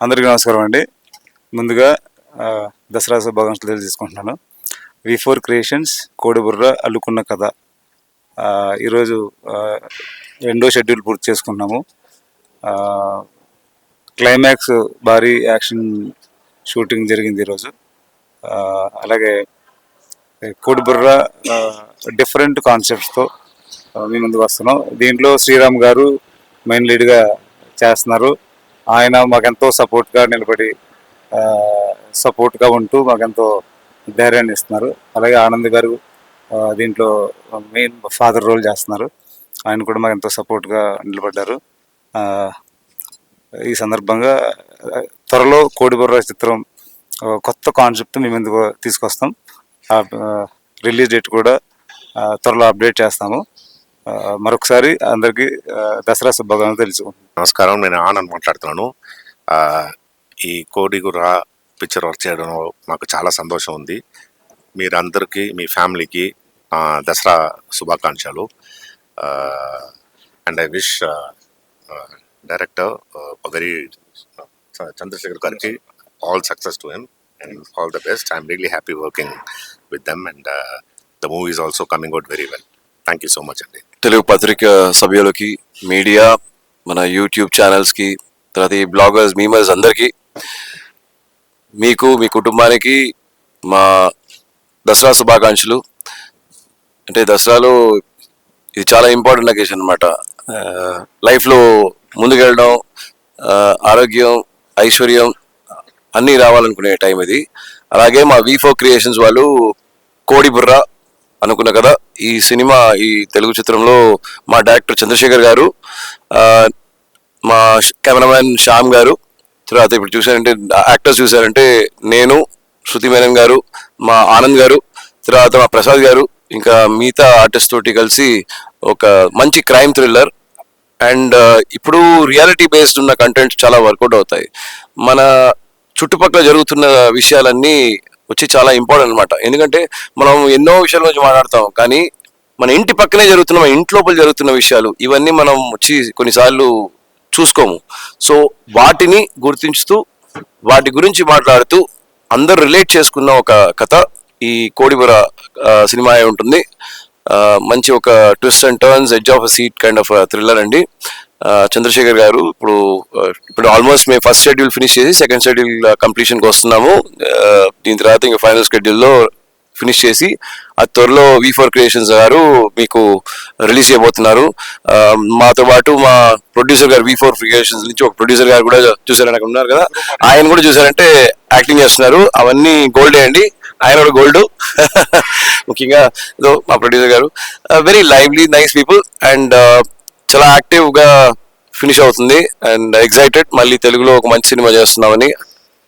అందరికీ నమస్కారం అండి. ముందుగా దసరా శుభాకాంక్షలు తెలియజేసుకుంటున్నాను. V4 క్రియేషన్స్ కోడిబుర్ర అల్లుకున్న కథ ఈరోజు రెండో షెడ్యూల్ పూర్తి చేసుకున్నాము. క్లైమాక్స్ భారీ యాక్షన్ షూటింగ్ జరిగింది ఈరోజు. అలాగే కోడిబుర్ర డిఫరెంట్ కాన్సెప్ట్స్తో మీ ముందుకు వస్తున్నాం. దీంట్లో శ్రీరామ్ గారు మెయిన్ లీడ్గా చేస్తున్నారు. ఆయన మాకెంతో సపోర్ట్గా నిలబడి సపోర్ట్గా ఉంటూ మాకెంతో ధైర్యాన్ని ఇస్తున్నారు. అలాగే ఆనంద్ గారు దీంట్లో మెయిన్ ఫాదర్ రోల్ చేస్తున్నారు. ఆయన కూడా మాకు ఎంతో సపోర్ట్గా నిలబడ్డారు. ఈ సందర్భంగా త్వరలో కోడిబుర్ర చిత్రం కొత్త కాన్సెప్ట్ మీ ముందుకు తీసుకొస్తాం. రిలీజ్ డేట్ కూడా త్వరలో అప్డేట్ చేస్తాము. మరొకసారి అందరికీ దసరా శుభాకాంక్షలు తెలుసుకుంటాం. నమస్కారం, నేను ఆనంద్ మాట్లాడుతున్నాను. ఈ కోడిబుర్ర పిక్చర్ వర్క్ చేయడంలో మాకు చాలా సంతోషం ఉంది. మీరందరికీ, మీ ఫ్యామిలీకి దసరా శుభాకాంక్షలు. And I wish director very Chandrasekhar గారికి all success to him and all the best. I'm really happy working with them and the movie is also coming out very well. Thank you so much అండి. తెలుగు పత్రిక సభ్యులకి, media, మన YouTube ఛానల్స్కి, తర్వాత ఈ bloggers, memers అందరికీ, మీకు, మీ కుటుంబానికి మా దసరా శుభాకాంక్షలు. అంటే దసరాలో ఇది చాలా ఇంపార్టెంట్ అకేషన్ అనమాట. లైఫ్లో ముందుకెళ్ళడం, ఆరోగ్యం, ఐశ్వర్యం అన్నీ రావాలనుకునే టైం ఇది. అలాగే మా V4 క్రియేషన్స్ వాళ్ళు కోడిబుర్ర అనుకున్న కదా, ఈ సినిమా, ఈ తెలుగు చిత్రంలో మా డైరెక్టర్ చంద్రశేఖర్ గారు, మా కెమెరామ్యాన్ శ్యామ్ గారు, తర్వాత ఇప్పుడు చూసారంటే యాక్టర్స్ చూసారంటే నేను, శృతి మేనన్ గారు, మా ఆనంద్ గారు, తర్వాత మా ప్రసాద్ గారు, ఇంకా మిగతా ఆర్టిస్ట్ తోటి కలిసి ఒక మంచి క్రైమ్ థ్రిల్లర్. అండ్ ఇప్పుడు రియాలిటీ బేస్డ్ ఉన్న కంటెంట్స్ చాలా వర్కౌట్ అవుతాయి. మన చుట్టుపక్కల జరుగుతున్న విషయాలన్నీ వచ్చి చాలా ఇంపార్టెంట్ అనమాట. ఎందుకంటే మనం ఎన్నో విషయాల గురించి మాట్లాడతాం, కానీ మన ఇంటి పక్కనే జరుగుతున్న, మన ఇంటి లోపల జరుగుతున్న విషయాలు ఇవన్నీ మనం వచ్చి కొన్నిసార్లు చూసుకోము. సో వాటిని గుర్తించుతూ, వాటి గురించి మాట్లాడుతూ అందరు రిలేట్ చేసుకున్న ఒక కథ ఈ కోడిబుర్ర సినిమా ఉంటుంది. మంచి ఒక twist and turns, edge of seat kind of thriller అండి. చంద్రశేఖర్ గారు ఇప్పుడు ఆల్మోస్ట్ మేము ఫస్ట్ షెడ్యూల్ ఫినిష్ చేసి సెకండ్ షెడ్యూల్ కంప్లీషన్కి వస్తున్నాము. దీని తర్వాత ఇంకా ఫైనల్ షెడ్యూల్లో ఫినిష్ చేసి ఆ త్వరలో V4 క్రియేషన్స్ గారు మీకు రిలీజ్ చేయబోతున్నారు. మాతో పాటు మా ప్రొడ్యూసర్ గారు, V4 క్రియేషన్స్ నుంచి ఒక ప్రొడ్యూసర్ గారు కూడా చూసారని అక్కడ ఉన్నారు కదా, ఆయన కూడా చూసారంటే యాక్టింగ్ చేస్తున్నారు. అవన్నీ గోల్డే అండి, ఆయన కూడా గోల్డ్. ముఖ్యంగా మా ప్రొడ్యూసర్ గారు very lively, nice people and చాలా యాక్టివ్గా ఫినిష్ అవుతుంది. అండ్ ఎక్సైటెడ్, మళ్ళీ తెలుగులో ఒక మంచి సినిమా చేస్తున్నామని.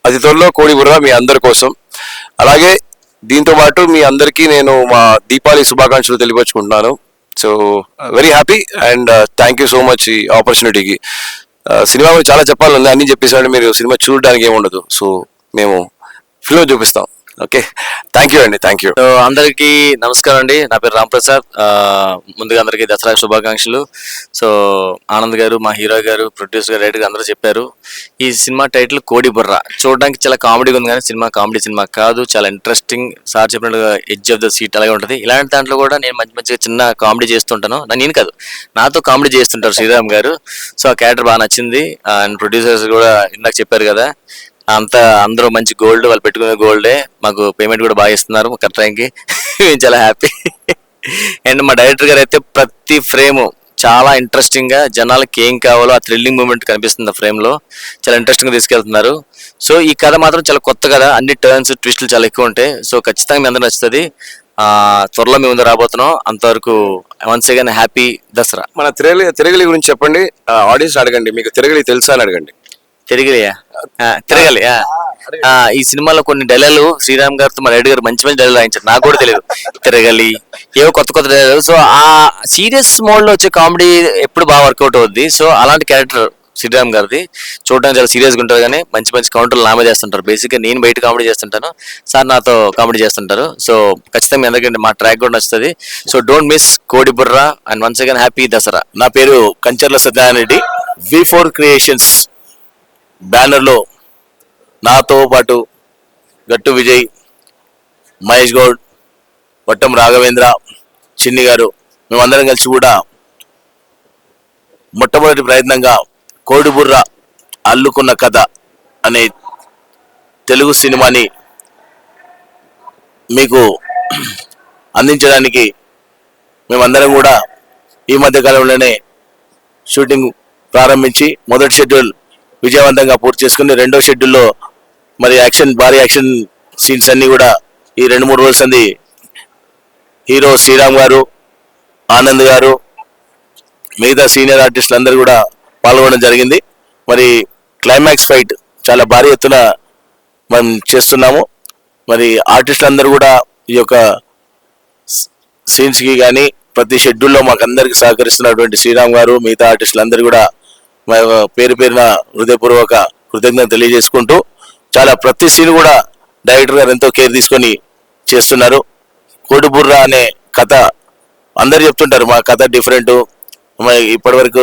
అతి త్వరలో కోడిబుర్ర మీ అందరి కోసం. అలాగే దీంతో పాటు మీ అందరికీ నేను మా దీపావళి శుభాకాంక్షలు తెలియపరుచుకుంటున్నాను. So very happy and thank you so much ఈ ఆపర్చునిటీకి. సినిమా గురించి చాలా చెప్పాలని అన్నీ చెప్పేసాడు, మీరు సినిమా చూడడానికి ఏముండదు. సో మేము ఫిల్మ్ చూపిస్తాం. ఓకే, థ్యాంక్ యూ అండి, థ్యాంక్ యూ. అందరికీ నమస్కారం అండి. నా పేరు రామ్ ప్రసాద్. ముందుగా అందరికీ దసరా శుభాకాంక్షలు. సో ఆనంద్ గారు, మా హీరో గారు, ప్రొడ్యూసర్ గారు, రైటర్ గారు అందరూ చెప్పారు. ఈ సినిమా టైటిల్ కోడిబుర్ర. చూడడానికి చాలా కామెడీగా ఉంది, కానీ సినిమా కామెడీ సినిమా కాదు, చాలా ఇంట్రెస్టింగ్. సార్ చెప్పినట్టుగా ఎడ్జ్ ఆఫ్ ద సీట్ అలాగే ఉంటుంది. ఇలాంటి దాంట్లో కూడా నేను మంచిగా చిన్న కామెడీ చేస్తుంటాను. నేను కాదు, నాతో కామెడీ చేస్తుంటారు శ్రీరామ్ గారు. సో ఆ క్యారెక్టర్ బాగా నచ్చింది. అండ్ ప్రొడ్యూసర్స్ కూడా ఇందాక చెప్పారు కదా, అందరూ మంచి గోల్డ్, వాళ్ళు పెట్టుకునే గోల్డే. మాకు పేమెంట్ కూడా బాగా ఇస్తున్నారు కరెక్ట్ టైంకి. మేము చాలా హ్యాపీ. అండ్ మా డైరెక్టర్ గారు అయితే ప్రతి ఫ్రేమ్ చాలా ఇంట్రెస్టింగ్ గా, జనాలకి ఏం కావాలో ఆ థ్రిల్లింగ్ మూమెంట్ కనిపిస్తుంది ఆ ఫ్రేమ్ లో. చాలా ఇంట్రెస్టింగ్ గా తీసుకెళ్తున్నారు. సో ఈ కథ మాత్రం చాలా కొత్త కథ, అన్ని టర్న్స్, ట్విస్టులు చాలా ఎక్కువ ఉంటాయి. సో ఖచ్చితంగా మీ అందరూ నచ్చుతుంది. త్వరలో మీ ముందు రాబోతున్నాం. అంతవరకు వన్స్ అగైన్ హ్యాపీ దసరా. మన తిరగలి గురించి చెప్పండి, ఆడియన్స్ అడగండి, మీకు తిరగలి తెలుసా అని అడగండి. తిరగలి. ఈ సినిమాలో కొన్ని డైలాగులు శ్రీరామ్ గారితో మా రెడ్డి గారు మంచి మంచి డైలాగ్ రాయించారు. నాకు కూడా తెలియదు, తిరగలి ఏవో కొత్త డైలాగ్. సో ఆ సీరియస్ మోడ్ లో వచ్చే కామెడీ ఎప్పుడు బాగా వర్కౌట్ అవుద్ది. సో అలాంటి క్యారెక్టర్ శ్రీరామ్ గారిది. చూడడానికి చాలా సీరియస్గా ఉంటారు, కానీ మంచి మంచి కౌంటర్లు నామే చేస్తుంటారు. బేసిక్గా నేను బయట కామెడీ చేస్తుంటాను, సార్ నాతో కామెడీ చేస్తుంటారు. సో ఖచ్చితంగా ఎందుకంటే మా ట్రాక్ కూడా నచ్చుతుంది. So don't miss Kodiburra and once again happy Dasara. నా పేరు కంచర్ల సత్యనారాయణ రెడ్డి. V4 క్రియేషన్స్ బ్యానర్లో నాతో పాటు గట్టు విజయ్, మహేష్ గౌడ్, వట్టం రాఘవేంద్ర, చిన్ని గారు మేమందరం కలిసి కూడా మొట్టమొదటి ప్రయత్నంగా కోడిబుర్ర అల్లుకున్న కథ అనే తెలుగు సినిమాని మీకు అందించడానికి మేమందరం కూడా ఈ మధ్య కాలంలోనే షూటింగ్ ప్రారంభించి మొదటి షెడ్యూల్ విజయవంతంగా పూర్తి చేసుకుని రెండో షెడ్యూల్లో మరి భారీ యాక్షన్ సీన్స్ అన్ని కూడా ఈ 2-3 రోజుల సంది హీరో శ్రీరామ్ గారు, ఆనంద్ గారు, మిగతా సీనియర్ ఆర్టిస్టులు అందరూ కూడా పాల్గొనడం జరిగింది. మరి క్లైమాక్స్ ఫైట్ చాలా భారీ ఎత్తున మనం చేస్తున్నాము. మరి ఆర్టిస్టులు అందరూ కూడా ఈ యొక్క సీన్స్కి కానీ ప్రతి షెడ్యూల్లో మాకు అందరికి సహకరిస్తున్నటువంటి శ్రీరామ్ గారు, మిగతా ఆర్టిస్టులు అందరూ కూడా మా పేరు పేరున హృదయపూర్వక కృతజ్ఞత తెలియజేసుకుంటూ చాలా ప్రతి సీన్ కూడా డైరెక్టర్ గారు ఎంతో కేర్ తీసుకొని చేస్తున్నారు. కోడిబుర్ర అనే కథ అందరు చెప్తుంటారు మా కథ డిఫరెంట్, ఇప్పటి వరకు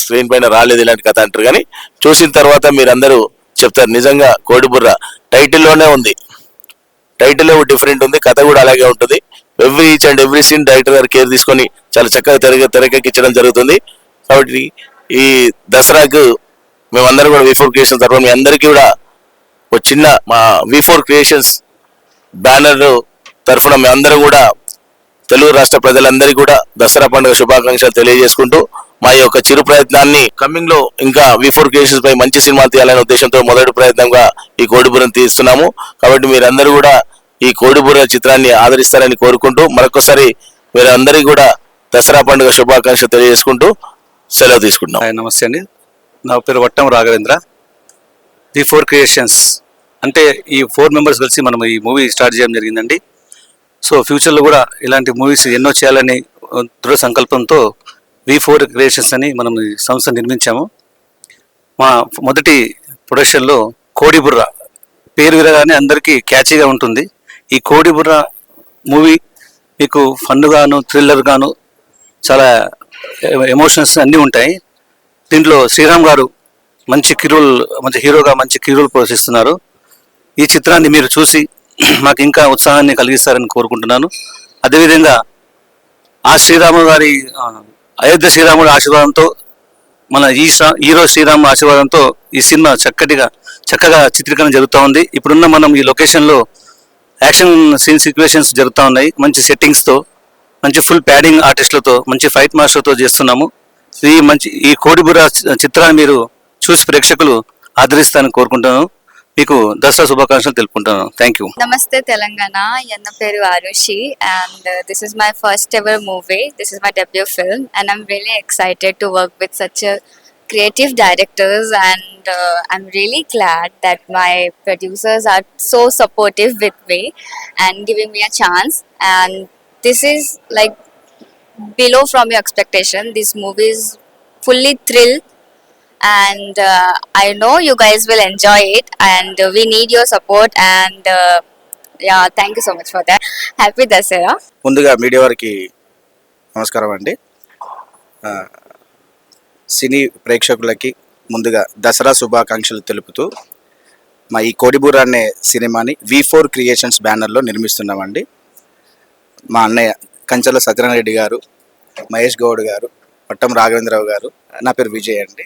స్క్రీన్ పైన రాలేదు ఇలాంటి కథ అంటారు. కానీ చూసిన తర్వాత మీరు అందరూ చెప్తారు నిజంగా కోడిబుర్ర టైటిల్లోనే ఉంది, టైటిల్ డిఫరెంట్ ఉంది, కథ కూడా అలాగే ఉంటుంది. Each and every scene director గారు కేర్ తీసుకొని చాలా చక్కగా తెరకెక్కించడం జరుగుతుంది. కాబట్టి ఈ దసరాకు మేమందరం కూడా V4 క్రియేషన్స్ తరఫున మీ అందరికీ కూడా ఒక చిన్న మా V4 క్రియేషన్స్ బ్యానర్ తరఫున మేమందరం కూడా తెలుగు రాష్ట్ర ప్రజలందరికీ కూడా దసరా పండుగ శుభాకాంక్షలు తెలియజేసుకుంటూ మా యొక్క చిరు ప్రయత్నాన్ని కమింగ్ లో ఇంకా V4 క్రియేషన్స్ పై మంచి సినిమా తీయాలనే ఉద్దేశంతో మొదటి ప్రయత్నంగా ఈ కోడిబుర్రను తీస్తున్నాము. కాబట్టి మీరందరూ కూడా ఈ కోడిబుర్ర చిత్రాన్ని ఆదరిస్తారని కోరుకుంటూ మరొకసారి మీరందరికీ కూడా దసరా పండుగ శుభాకాంక్షలు తెలియజేసుకుంటూ సెలవు తీసుకుంటున్నాం. హాయ్, నమస్తే అండి. నా పేరు వట్టం రాఘవేంద్ర. V4 క్రియేషన్స్ అంటే ఈ 4 మెంబర్స్ కలిసి మనం ఈ మూవీ స్టార్ట్ చేయడం జరిగిందండి. సో ఫ్యూచర్లో కూడా ఇలాంటి మూవీస్ ఎన్నో చేయాలని దృఢ సంకల్పంతో V4 క్రియేషన్స్ అని మనం ఈ సంస్థ నిర్మించాము. మా మొదటి ప్రొడక్షన్లో కోడిబుర్ర పేరు వినగానే అందరికీ క్యాచీగా ఉంటుంది. ఈ కోడిబుర్ర మూవీ మీకు ఫన్ గాను, థ్రిల్లర్ గాను చాలా ఎమోషన్స్ అన్నీ ఉంటాయి. దీంట్లో శ్రీరామ్ గారు మంచి హీరోగా మంచి కిరోల్ పోషిస్తున్నారు. ఈ చిత్రాన్ని మీరు చూసి మాకు ఇంకా ఉత్సాహాన్ని కలిగిస్తారని కోరుకుంటున్నాను. అదేవిధంగా ఆ అయోధ్య శ్రీరాముడి ఆశీర్వాదంతో మన హీరో శ్రీరామ్ ఆశీర్వాదంతో ఈ సినిమా చక్కగా చిత్రీకరణ జరుగుతూ ఉంది. ఇప్పుడున్న మనం ఈ లొకేషన్లో యాక్షన్ సీక్వెన్సెస్ జరుగుతూ ఉన్నాయి. మంచి సెట్టింగ్స్తో, మంచి ఫుల్ ప్యాడింగ్ ఆర్టిస్టులతో, మంచి ఫైట్ మాస్టర్తో చేస్తున్నాము. ఈ కోడిబుర్ర చిత్రాన్ని మీరు చూసి ప్రేక్షకులు ఆదరిస్తారని కోరుకుంటున్నాను. మీకు దసరా శుభాకాంక్షలు తెలుపుకుంటున్నాను. Thank you. Namaste Telangana, Yanna Peru Arushi, and this is my first ever movie. This is my debut film, and I'm really excited to work with such a creative directors, and I'm really glad that my producers are so supportive with me and giving me a chance. And this is like below from your expectation. This movie is fully thrilled, and I know you guys will enjoy it, and we need your support, and yeah, thank you so much for that. Happy Dasara. ముందుగా media వారికి నమస్కారం అండి. సినీ ప్రేక్షకులకి ముందుగా దసరా శుభాకాంక్షలు తెలుపుతూ మా ఈ కోడిబుర్ర అనే సినిమాని V4 క్రియేషన్స్ బ్యానర్లో నిర్మిస్తున్నామండి. మా అన్నయ్య కంచెల సత్యనారాయణ రెడ్డి గారు, మహేష్ గౌడ్ గారు, పట్టం రాఘవేంద్రరావు గారు, నా పేరు విజయ్ అండి.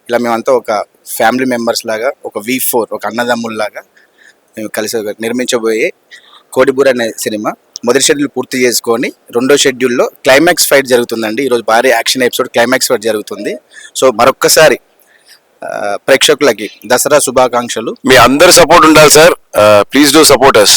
ఇలా మేమంతా ఒక ఫ్యామిలీ మెంబర్స్ లాగా, ఒక V4 ఒక అన్నదమ్ముల్లాగా మేము కలిసి నిర్మించబోయే కోడిబుర్ర అనే సినిమా మొదటి షెడ్యూల్ పూర్తి చేసుకొని రెండో షెడ్యూల్లో క్లైమాక్స్ ఫైట్ జరుగుతుందండి. ఈరోజు భారీ యాక్షన్ ఎపిసోడ్ క్లైమాక్స్ ఫైట్ జరుగుతుంది. సో మరొక్కసారి ప్రేక్షకులకి దసరా శుభాకాంక్షలు. మీ అందరి సపోర్ట్ ఉండాలి sir. Please do support us.